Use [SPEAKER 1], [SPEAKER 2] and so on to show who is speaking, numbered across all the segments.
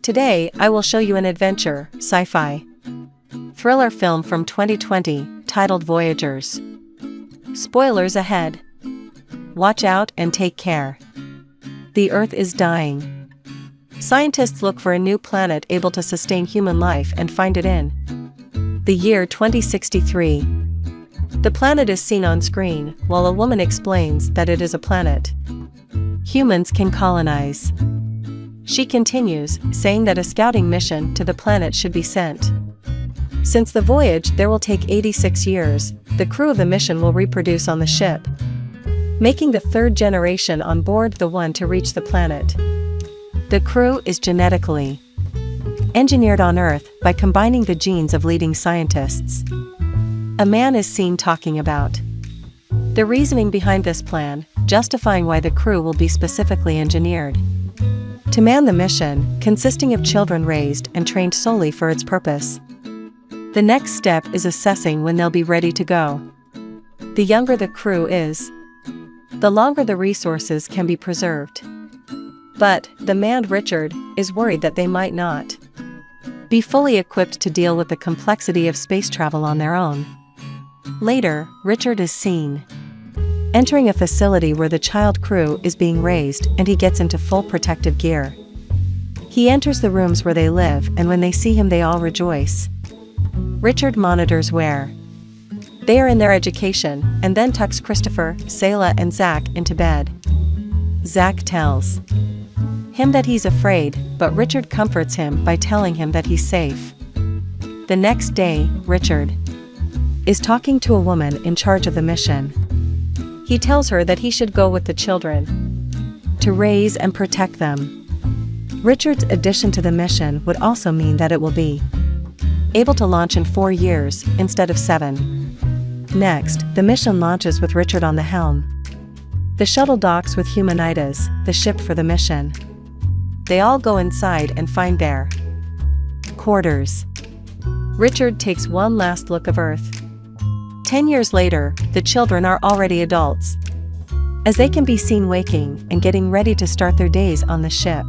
[SPEAKER 1] Today, I will show you an adventure, sci-fi thriller film from 2020, titled Voyagers. Spoilers ahead. Watch out and take care. The Earth is dying. Scientists look for a new planet able to sustain human life and find it in the year 2063. The planet is seen on screen, while a woman explains that it is a planet humans can colonize. She continues, saying that a scouting mission to the planet should be sent. Since the voyage there will take 86 years, the crew of the mission will reproduce on the ship, making the third generation on board the one to reach the planet. The crew is genetically engineered on Earth by combining the genes of leading scientists. A man is seen talking about the reasoning behind this plan, justifying why the crew will be specifically engineered to man the mission, consisting of children raised and trained solely for its purpose. The next step is assessing when they'll be ready to go. The younger the crew is, the longer the resources can be preserved. But the man Richard is worried that they might not be fully equipped to deal with the complexity of space travel on their own. Later, Richard is seen entering a facility where the child crew is being raised, and he gets into full protective gear. He enters the rooms where they live, and when they see him they all rejoice. Richard monitors where they are in their education, and then tucks Christopher, Selah and Zach into bed. Zach tells him that he's afraid, but Richard comforts him by telling him that he's safe. The next day, Richard is talking to a woman in charge of the mission. He tells her that he should go with the children to raise and protect them. Richard's addition to the mission would also mean that it will be able to launch in 4 years, instead of 7. Next, the mission launches with Richard on the helm. The shuttle docks with Humanitas, the ship for the mission. They all go inside and find their quarters. Richard takes one last look of Earth. 10 years later, the children are already adults, as they can be seen waking and getting ready to start their days on the ship.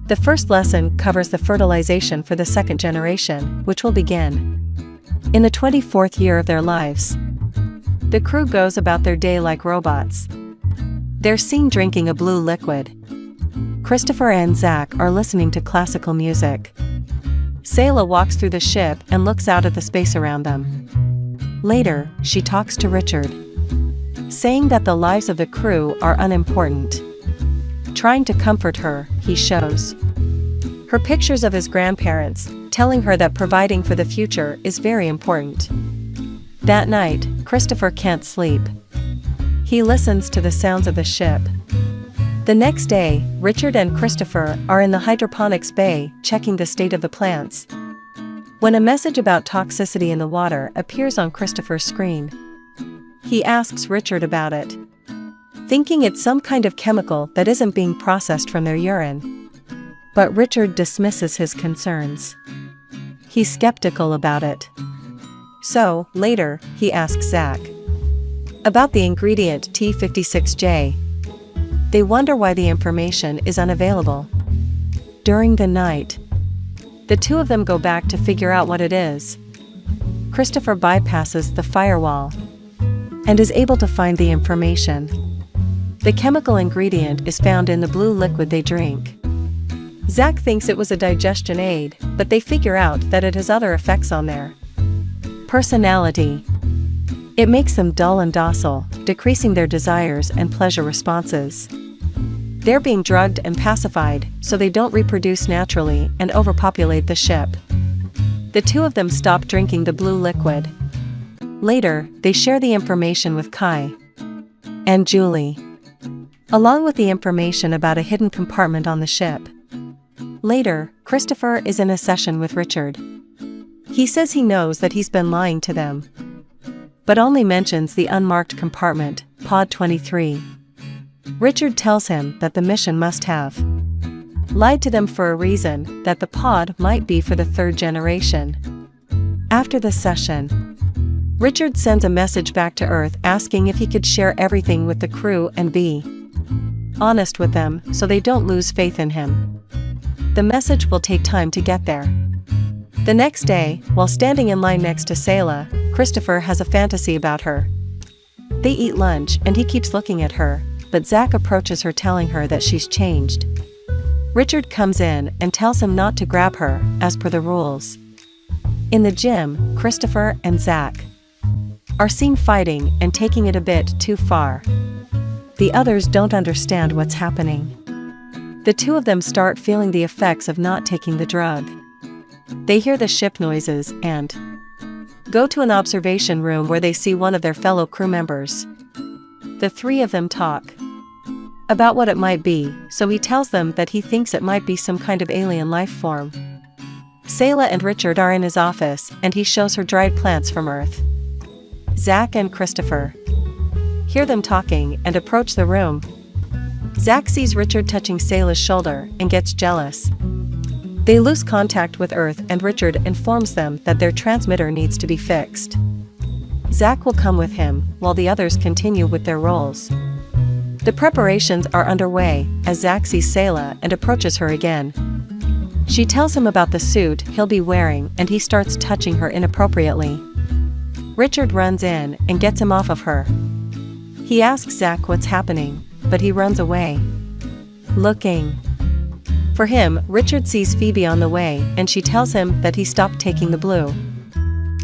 [SPEAKER 1] The first lesson covers the fertilization for the second generation, which will begin in the 24th year of their lives. The crew goes about their day like robots. They're seen drinking a blue liquid. Christopher and Zach are listening to classical music. Selah walks through the ship and looks out at the space around them. Later, she talks to Richard, saying that the lives of the crew are unimportant. Trying to comfort her, he shows her pictures of his grandparents, telling her that providing for the future is very important. That night, Christopher can't sleep. He listens to the sounds of the ship. The next day, Richard and Christopher are in the hydroponics bay, checking the state of the plants, when a message about toxicity in the water appears on Christopher's screen. He asks Richard about it, thinking it's some kind of chemical that isn't being processed from their urine. But Richard dismisses his concerns. He's skeptical about it. So, later, he asks Zach about the ingredient T56J. They wonder why the information is unavailable. During the night, the two of them go back to figure out what it is. Christopher bypasses the firewall and is able to find the information. The chemical ingredient is found in the blue liquid they drink. Zach thinks it was a digestion aid, but they figure out that it has other effects on their personality. It makes them dull and docile, decreasing their desires and pleasure responses. They're being drugged and pacified, so they don't reproduce naturally and overpopulate the ship. The two of them stop drinking the blue liquid. Later, they share the information with Kai and Julie, along with the information about a hidden compartment on the ship. Later, Christopher is in a session with Richard. He says he knows that he's been lying to them, but only mentions the unmarked compartment, Pod 23. Richard tells him that the mission must have lied to them for a reason, that the pod might be for the third generation. After the session, Richard sends a message back to Earth asking if he could share everything with the crew and be honest with them so they don't lose faith in him. The message will take time to get there. The next day, while standing in line next to Selah, Christopher has a fantasy about her. They eat lunch and he keeps looking at her, but Zach approaches her telling her that she's changed. Richard comes in and tells him not to grab her, as per the rules. In the gym, Christopher and Zach are seen fighting and taking it a bit too far. The others don't understand what's happening. The two of them start feeling the effects of not taking the drug. They hear the ship noises and go to an observation room where they see one of their fellow crew members. The three of them talk about what it might be, so he tells them that he thinks it might be some kind of alien life form. Selah and Richard are in his office and he shows her dried plants from Earth. Zach and Christopher hear them talking and approach the room. Zach sees Richard touching Selah's shoulder and gets jealous. They lose contact with Earth and Richard informs them that their transmitter needs to be fixed. Zach will come with him while the others continue with their roles. The preparations are underway as Zach sees Selah and approaches her again. She tells him about the suit he'll be wearing and he starts touching her inappropriately. Richard runs in and gets him off of her. He asks Zach what's happening, but he runs away. Looking for him, Richard sees Phoebe on the way and she tells him that he stopped taking the blue.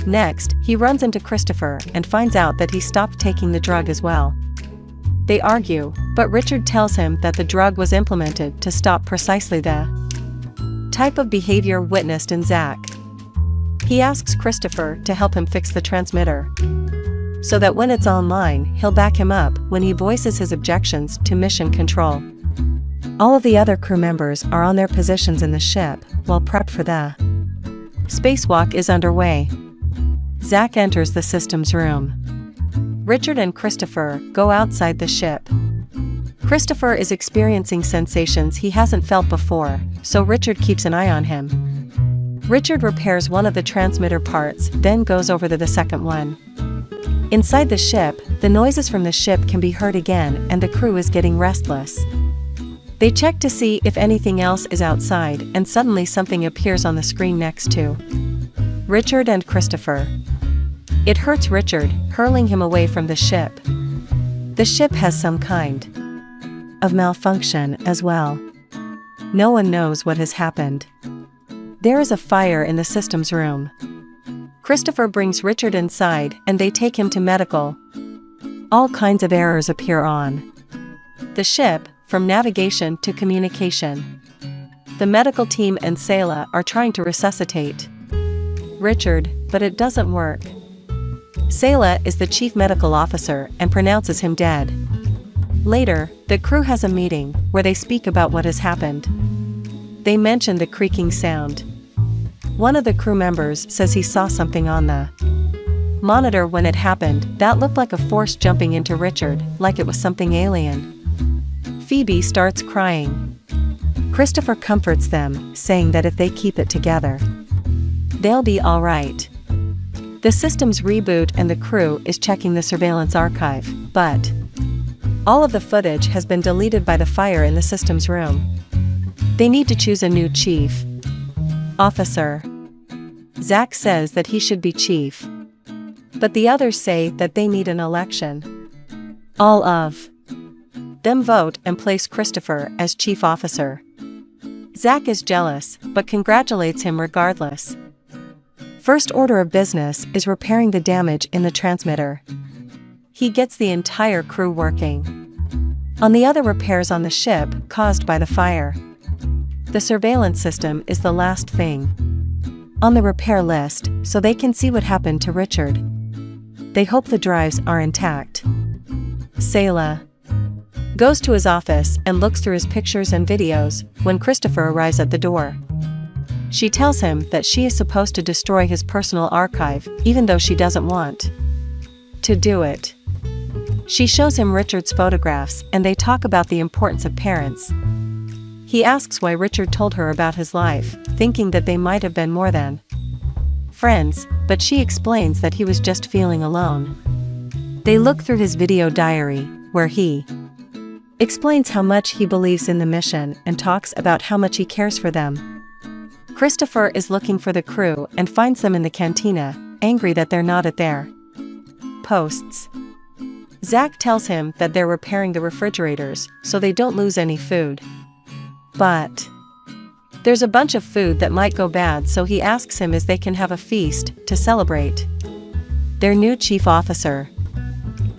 [SPEAKER 1] Next, he runs into Christopher and finds out that he stopped taking the drug as well. They argue, but Richard tells him that the drug was implemented to stop precisely the type of behavior witnessed in Zach. He asks Christopher to help him fix the transmitter, so that when it's online, he'll back him up when he voices his objections to mission control. All of the other crew members are on their positions in the ship, while prepped for the spacewalk is underway. Zach enters the systems room. Richard and Christopher go outside the ship. Christopher is experiencing sensations he hasn't felt before, so Richard keeps an eye on him. Richard repairs one of the transmitter parts, then goes over to the second one. Inside the ship, the noises from the ship can be heard again and the crew is getting restless. They check to see if anything else is outside and suddenly something appears on the screen next to Richard and Christopher. It hurts Richard, hurling him away from the ship. The ship has some kind of malfunction as well. No one knows what has happened. There is a fire in the systems room. Christopher brings Richard inside and they take him to medical. All kinds of errors appear on the ship, from navigation to communication. The medical team and Selah are trying to resuscitate Richard, but it doesn't work. Selah is the chief medical officer and pronounces him dead. Later, the crew has a meeting where they speak about what has happened. They mention the creaking sound. One of the crew members says he saw something on the monitor when it happened that looked like a force jumping into Richard, like it was something alien. Phoebe starts crying. Christopher comforts them, saying that if they keep it together, they'll be all right. The systems reboot and the crew is checking the surveillance archive, but all of the footage has been deleted by the fire in the systems room. They need to choose a new chief officer. Zach says that he should be chief, but the others say that they need an election. All of them vote and place Christopher as chief officer. Zach is jealous, but congratulates him regardless. First order of business is repairing the damage in the transmitter. He gets the entire crew working on the other repairs on the ship caused by the fire. The surveillance system is the last thing on the repair list, so they can see what happened to Richard. They hope the drives are intact. Selah goes to his office and looks through his pictures and videos when Christopher arrives at the door. She tells him that she is supposed to destroy his personal archive, even though she doesn't want to do it. She shows him Richard's photographs and they talk about the importance of parents. He asks why Richard told her about his life, thinking that they might have been more than friends, but she explains that he was just feeling alone. They look through his video diary, where he explains how much he believes in the mission and talks about how much he cares for them. Christopher is looking for the crew and finds them in the cantina, angry that they're not at their posts. Zach tells him that they're repairing the refrigerators so they don't lose any food. But there's a bunch of food that might go bad, so he asks him if they can have a feast to celebrate their new chief officer.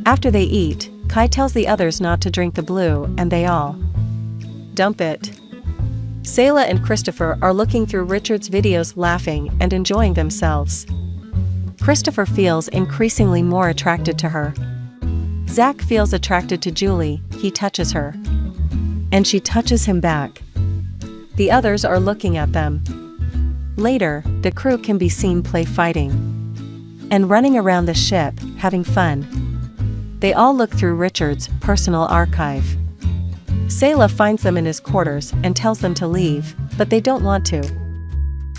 [SPEAKER 1] After they eat, Kai tells the others not to drink the blue and they all dump it. Sayla and Christopher are looking through Richard's videos, laughing and enjoying themselves. Christopher feels increasingly more attracted to her. Zach feels attracted to Julie, he touches her. And she touches him back. The others are looking at them. Later, the crew can be seen fighting and running around the ship, having fun. They all look through Richard's personal archive. Sayla finds them in his quarters and tells them to leave, but they don't want to.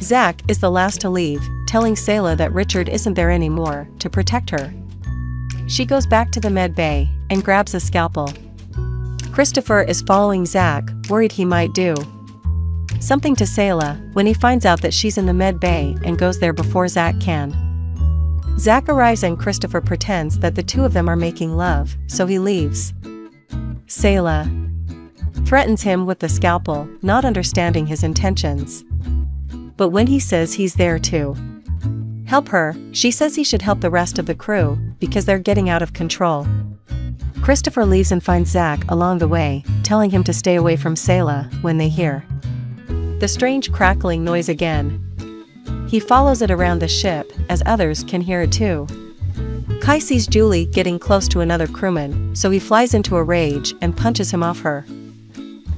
[SPEAKER 1] Zach is the last to leave, telling Sayla that Richard isn't there anymore to protect her. She goes back to the med bay and grabs a scalpel. Christopher is following Zach, worried he might do something to Sayla when he finds out that she's in the med bay and goes there before Zach can. Zach arrives and Christopher pretends that the two of them are making love, so he leaves. Sayla threatens him with the scalpel, not understanding his intentions. But when he says he's there to help her, she says he should help the rest of the crew, because they're getting out of control. Christopher leaves and finds Zach along the way, telling him to stay away from Sayla when they hear the strange crackling noise again. He follows it around the ship, as others can hear it too. Kai sees Julie getting close to another crewman, so he flies into a rage and punches him off her.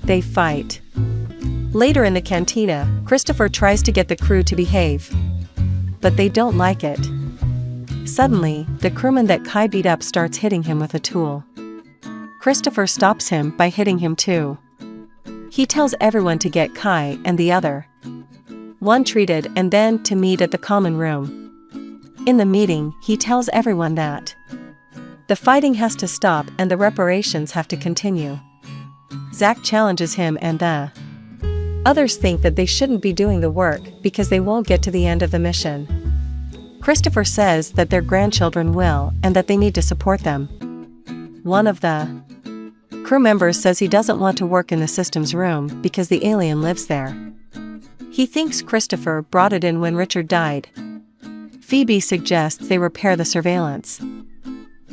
[SPEAKER 1] They fight. Later in the cantina, Christopher tries to get the crew to behave. But they don't like it. Suddenly, the crewman that Kai beat up starts hitting him with a tool. Christopher stops him by hitting him too. He tells everyone to get Kai and the other one treated and then to meet at the common room. In the meeting, he tells everyone that the fighting has to stop and the reparations have to continue. Zach challenges him and the others think that they shouldn't be doing the work because they won't get to the end of the mission. Christopher says that their grandchildren will and that they need to support them. One of the crew members says he doesn't want to work in the systems room because the alien lives there. He thinks Christopher brought it in when Richard died. Phoebe suggests they repair the surveillance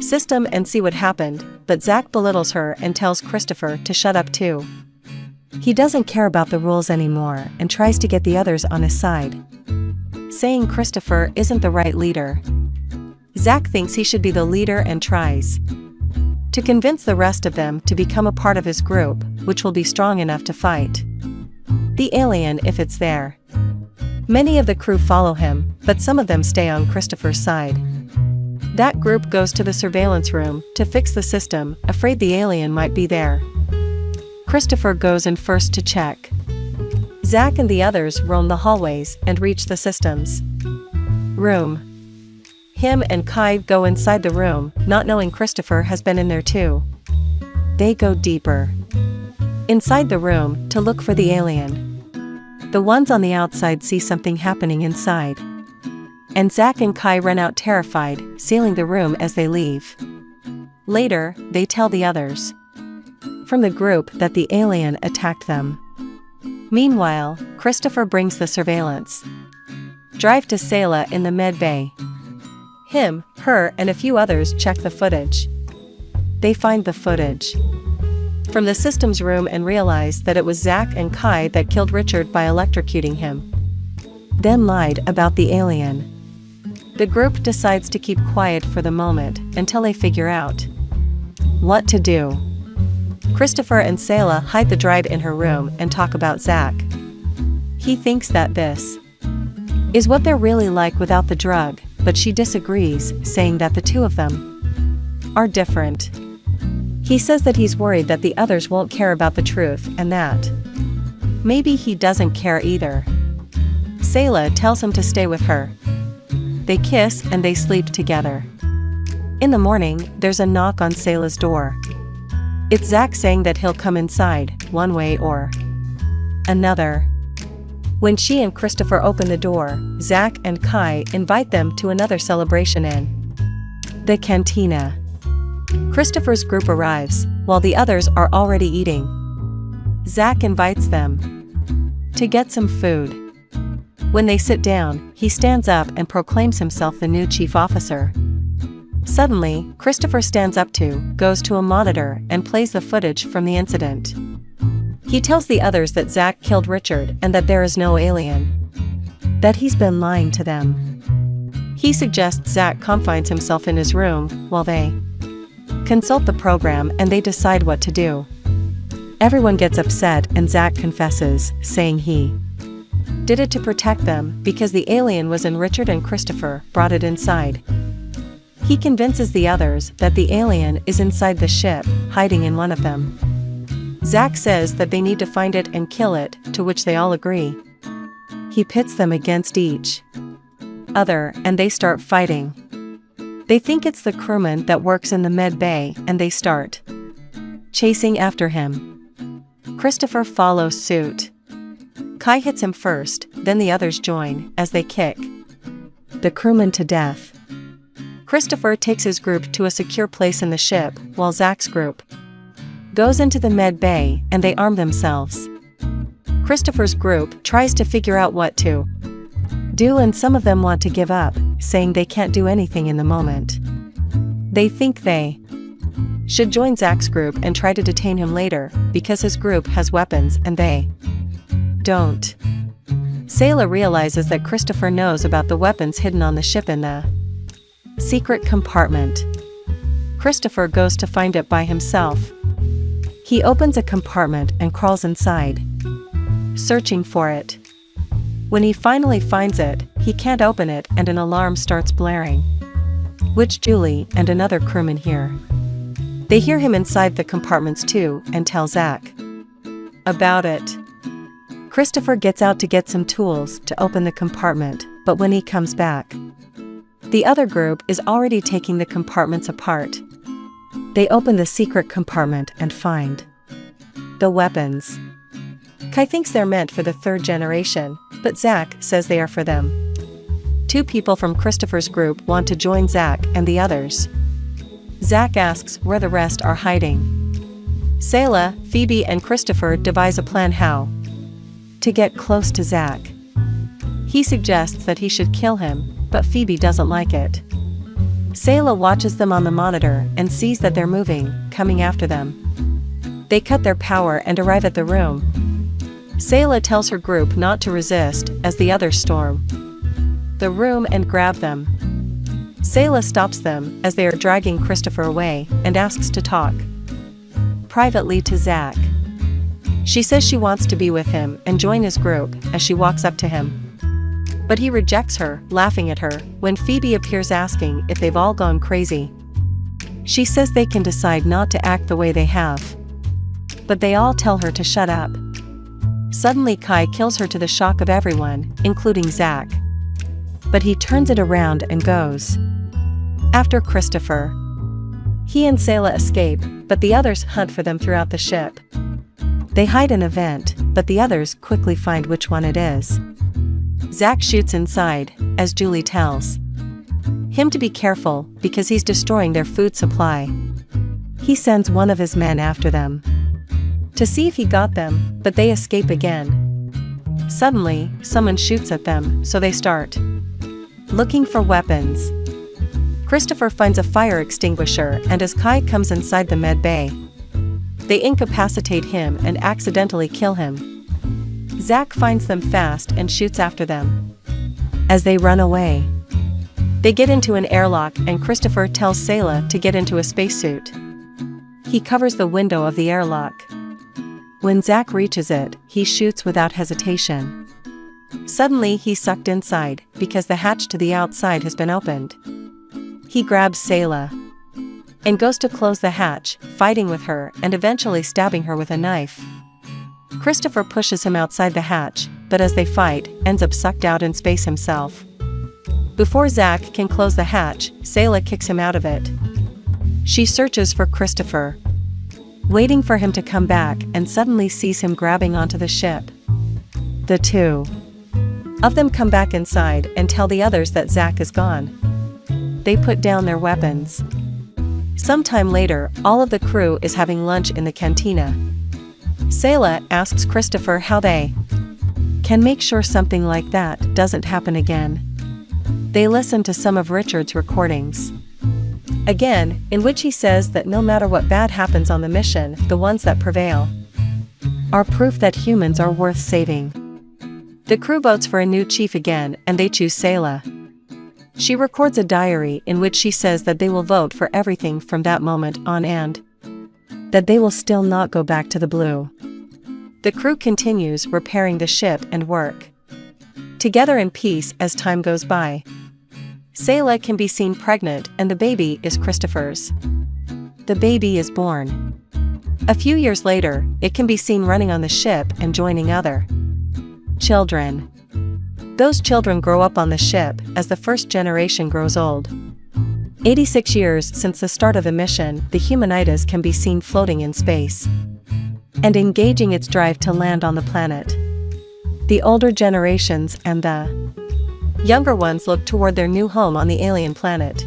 [SPEAKER 1] system and see what happened, but Zach belittles her and tells Christopher to shut up too. He doesn't care about the rules anymore and tries to get the others on his side, saying Christopher isn't the right leader. Zach thinks he should be the leader and tries to convince the rest of them to become a part of his group, which will be strong enough to fight the alien if it's there. Many of the crew follow him, but some of them stay on Christopher's side. That group goes to the surveillance room to fix the system, afraid the alien might be there. Christopher goes in first to check. Zach and the others roam the hallways and reach the systems room. Him and Kai go inside the room, not knowing Christopher has been in there too. They go deeper inside the room to look for the alien. The ones on the outside see something happening inside, and Zach and Kai run out terrified, sealing the room as they leave. Later, they tell the others from the group that the alien attacked them. Meanwhile, Christopher brings the surveillance drive to Sayla in the med bay. Him, her, and a few others check the footage. They find the footage from the systems room and realize that it was Zach and Kai that killed Richard by electrocuting him, then lied about the alien. The group decides to keep quiet for the moment until they figure out what to do. Christopher and Sayla hide the drive in her room and talk about Zach. He thinks that this is what they're really like without the drug, but she disagrees, saying that the two of them are different. He says that he's worried that the others won't care about the truth and that maybe he doesn't care either. Sayla tells him to stay with her. They kiss and they sleep together. In the morning, there's a knock on Sayla's door. It's Zach saying that he'll come inside, one way or another. When she and Christopher open the door, Zach and Kai invite them to another celebration in the cantina. Christopher's group arrives, while the others are already eating. Zach invites them to get some food. When they sit down, he stands up and proclaims himself the new chief officer. Suddenly, Christopher stands up goes to a monitor and plays the footage from the incident. He tells the others that Zach killed Richard and that there is no alien, that he's been lying to them. He suggests Zach confines himself in his room while they consult the program and they decide what to do. Everyone gets upset and Zach confesses, saying he did it to protect them because the alien was in Richard and Christopher brought it inside. He convinces the others that the alien is inside the ship, hiding in one of them. Zach says that they need to find it and kill it, to which they all agree. He pits them against each other and they start fighting. They think it's the crewman that works in the med bay and they start chasing after him. Christopher follows suit. Kai hits him first, then the others join as they kick the crewman to death. Christopher takes his group to a secure place in the ship, while Zach's group goes into the med bay and they arm themselves. Christopher's group tries to figure out what to do and some of them want to give up, saying they can't do anything in the moment. They think they should join Zach's group and try to detain him later, because his group has weapons and they don't. Sayla realizes that Christopher knows about the weapons hidden on the ship in the secret compartment. Christopher goes to find it by himself. He opens a compartment and crawls inside, searching for it. When he finally finds it, he can't open it and an alarm starts blaring, which Julie and another crewman hear. They hear him inside the compartments too and tell Zach about it. Christopher gets out to get some tools to open the compartment, but when he comes back, the other group is already taking the compartments apart. They open the secret compartment and find the weapons. Kai thinks they're meant for the third generation, but Zach says they are for them. Two people from Christopher's group want to join Zach and the others. Zach asks where the rest are hiding. Sayla, Phoebe and Christopher devise a plan how to get close to Zach. He suggests that he should kill him, but Phoebe doesn't like it. Sayla watches them on the monitor and sees that they're moving, coming after them. They cut their power and arrive at the room. Sayla tells her group not to resist as the others storm the room and grab them. Sayla stops them as they are dragging Christopher away and asks to talk privately to Zach. She says she wants to be with him and join his group as she walks up to him. But he rejects her, laughing at her, when Phoebe appears asking if they've all gone crazy. She says they can decide not to act the way they have. But they all tell her to shut up. Suddenly Kai kills her to the shock of everyone, including Zach. But he turns it around and goes after Christopher. He and Sayla escape, but the others hunt for them throughout the ship. They hide in a vent, but the others quickly find which one it is. Zach shoots inside, as Julie tells him to be careful because he's destroying their food supply. He sends one of his men after them to see if he got them, but they escape again. Suddenly, someone shoots at them, so they start looking for weapons. Christopher finds a fire extinguisher and as Kai comes inside the med bay, they incapacitate him and accidentally kill him. Zach finds them fast and shoots after them. As they run away, they get into an airlock and Christopher tells Sayla to get into a spacesuit. He covers the window of the airlock. When Zach reaches it, he shoots without hesitation. Suddenly he's sucked inside, because the hatch to the outside has been opened. He grabs Sayla and goes to close the hatch, fighting with her and eventually stabbing her with a knife. Christopher pushes him outside the hatch, but as they fight, ends up sucked out in space himself. Before Zach can close the hatch, Sayla kicks him out of it. She searches for Christopher. waiting for him to come back, and suddenly sees him grabbing onto the ship. The two of them come back inside and tell the others that Zach is gone. They put down their weapons. Sometime later, all of the crew is having lunch in the cantina. Sayla asks Christopher how they can make sure something like that doesn't happen again. They listen to some of Richard's recordings. Again, in which he says that no matter what bad happens on the mission, the ones that prevail are proof that humans are worth saving. The crew votes for a new chief again, and they choose Sayla. She records a diary in which she says that they will vote for everything from that moment on and that they will still not go back to the blue. The crew continues repairing the ship and work together in peace as time goes by. Sayla can be seen pregnant, and the baby is Christopher's. The baby is born. A few years later, it can be seen running on the ship and joining other children. Those children grow up on the ship as the first generation grows old. 86 years since the start of the mission, the Humanitas can be seen floating in space and engaging its drive to land on the planet. The older generations and the younger ones look toward their new home on the alien planet.